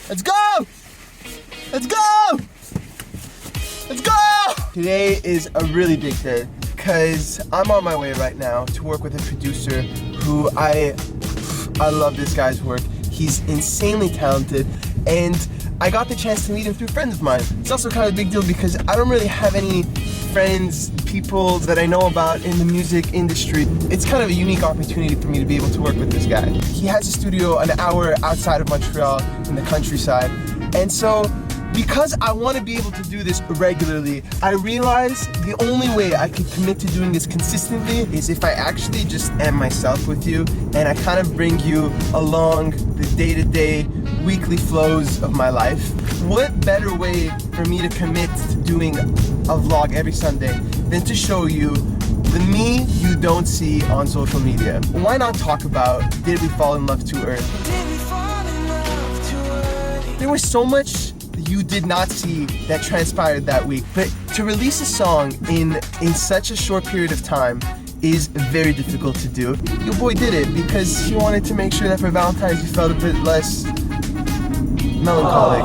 Let's go! Let's go! Let's go! Today is a really big day because I'm on my way right now to work with a producer who I love this guy's work. He's insanely talented and I got the chance to meet him through friends of mine. It's also kind of a big deal because I don't really have any friends, people that I know about in the music industry. It's kind of a unique opportunity for me to be able to work with this guy. He has a studio an hour outside of Montreal in the countryside. And so, because I want to be able to do this regularly, I realized the only way I can commit to doing this consistently is if I actually just am myself with you and I kind of bring you along the day-to-day, weekly flows of my life. What better way for me to commit to doing a vlog every Sunday than to show you the me you don't see on social media? Why not talk about did we fall in love too early? There was so much you did not see that transpired that week, but to release a song in such a short period of time is very difficult to do. Your boy did it because he wanted to make sure that for Valentine's you felt a bit less melancholic.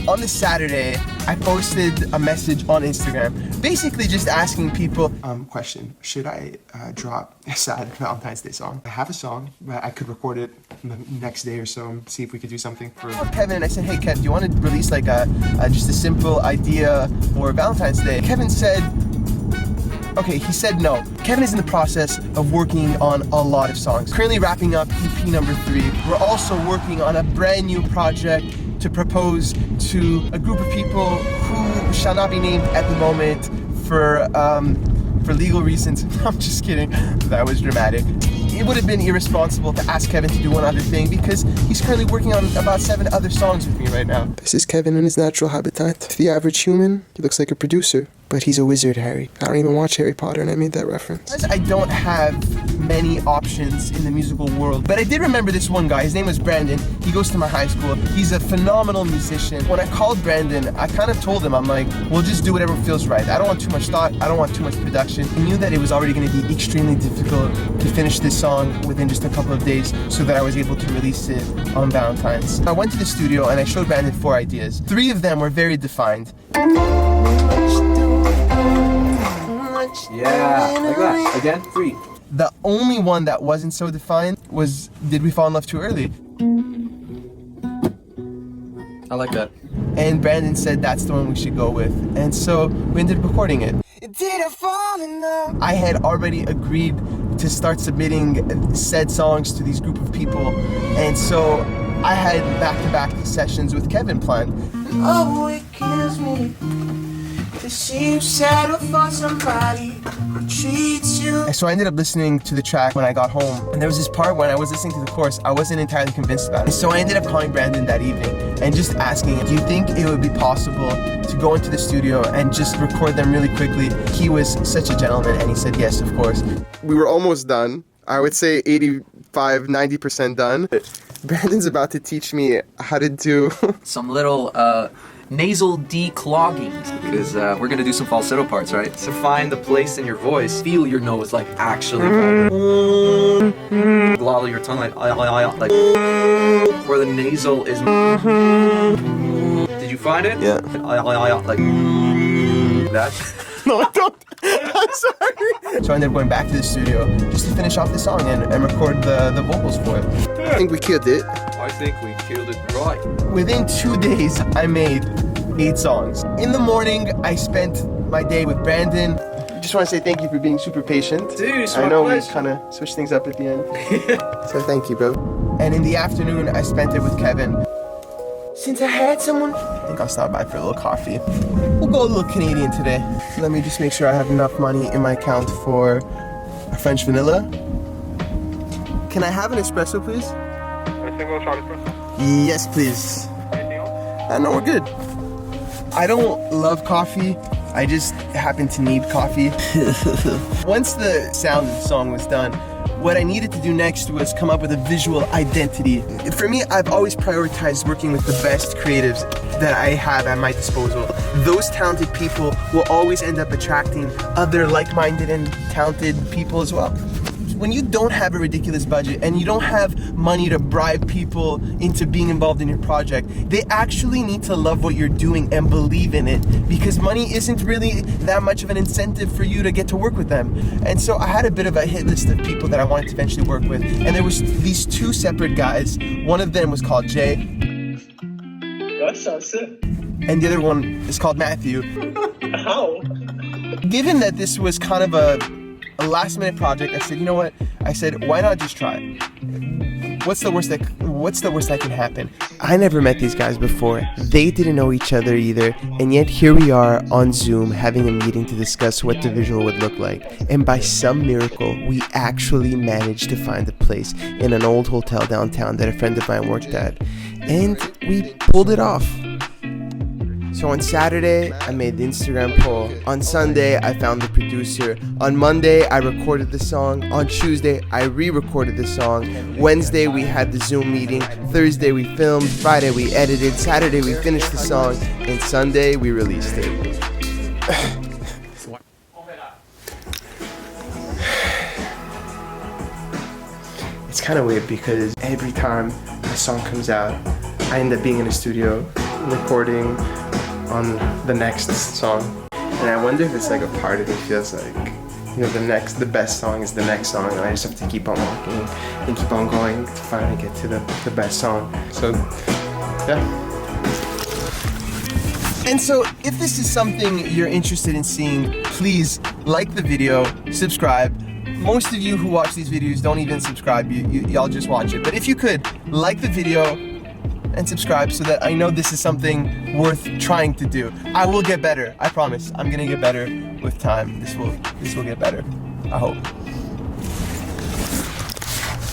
On this Saturday, I posted a message on Instagram, basically just asking people, question, should I drop a sad Valentine's Day song? I have a song, but I could record it the next day or so and see if we could do something for Kevin. And I said, hey Kev, do you want to release like just a simple idea for Valentine's Day? Kevin said, okay, he said no. Kevin is in the process of working on a lot of songs. Currently wrapping up EP number 3. We're also working on a brand new project to propose to a group of people who shall not be named at the moment for legal reasons. I'm just kidding, that was dramatic. It would have been irresponsible to ask Kevin to do one other thing because he's currently working on about 7 other songs with me right now. This is Kevin in his natural habitat. To the average human, he looks like a producer, but he's a wizard, Harry. I don't even watch Harry Potter and I made that reference. I don't have many options in the musical world, but I did remember this one guy. His name was Brandon. He goes to my high school. He's a phenomenal musician. When I called Brandon, I kind of told him, I'm like, we'll just do whatever feels right. I don't want too much thought. I don't want too much production. I knew that it was already going to be extremely difficult to finish this song within just a couple of days so that I was able to release it on Valentine's. I went to the studio and I showed Brandon 4 ideas. 3 of them were very defined. Yeah, like that. Again, 3. The only one that wasn't so defined was, did we fall in love too early? I like that. And Brandon said that's the one we should go with. And so we ended up recording it. Did I fall in love? I had already agreed to start submitting said songs to these group of people. And so I had back-to-back sessions with Kevin planned. Oh, it kills me to see you settle for somebody who treats you. So I ended up listening to the track when I got home. And there was this part when I was listening to the chorus, I wasn't entirely convinced about it. So I ended up calling Brandon that evening and just asking him, do you think it would be possible to go into the studio and just record them really quickly? He was such a gentleman and he said yes, of course. We were almost done. I would say 85-90% done. Brandon's about to teach me how to do some little nasal declogging, because we're gonna do some falsetto parts, right? So find the place in your voice, feel your nose like actually glottal your tongue like where the nasal is. Did you find it? Yeah. Like that. No, I don't. I'm sorry. So I ended up going back to the studio just to finish off the song and record the vocals for it. I think we killed it. I think we killed it right. Within 2 days, I made 8 songs. In the morning, I spent my day with Brandon. I just want to say thank you for being super patient. Dude, it's I my know pleasure. we kind of switched things up at the end. So thank you, bro. And in the afternoon, I spent it with Kevin. Since I had someone. I think I'll stop by for a little coffee. We'll go a little Canadian today. Let me just make sure I have enough money in my account for a French vanilla. Can I have an espresso, please? A single shot espresso? Yes, please. Anything else? No, we're good. I don't love coffee. I just happen to need coffee. Once the sound of the song was done, what I needed to do next was come up with a visual identity. For me, I've always prioritized working with the best creatives that I have at my disposal. Those talented people will always end up attracting other like-minded and talented people as well. when you don't have a ridiculous budget and you don't have money to bribe people into being involved in your project, they actually need to love what you're doing and believe in it, because money isn't really that much of an incentive for you to get to work with them. And so I had a bit of a hit list of people that I wanted to eventually work with, and there was these two separate guys. One of them was called Jay, That sounds sick. and the other one is called Matthew. How? Given that this was kind of a last minute project, I said, you know what? I said, why not just try it? What's the worst that can happen? I never met these guys before. They didn't know each other either, and yet here we are on Zoom having a meeting to discuss what the visual would look like. And by some miracle, we actually managed to find a place in an old hotel downtown that a friend of mine worked at, and we pulled it off. So on Saturday, I made the Instagram poll. On Sunday, I found the producer. On Monday, I recorded the song. On Tuesday, I re-recorded the song. Wednesday, we had the Zoom meeting. Thursday, we filmed. Friday, we edited. Saturday, we finished the song. And Sunday, we released it. It's kind of weird because every time a song comes out, I end up being in the studio recording on the next song, and I wonder if it's like a part of me feels like, you know, the best song is the next song, and I just have to keep on walking and keep on going to finally get to the best song. So, yeah. And so, if this is something you're interested in seeing, please like the video, subscribe. Most of you who watch these videos don't even subscribe, y'all just watch it. But if you could, like the video and subscribe so that I know this is something worth trying to do. I will get better, I promise. I'm gonna get better with time. This will get better, I hope.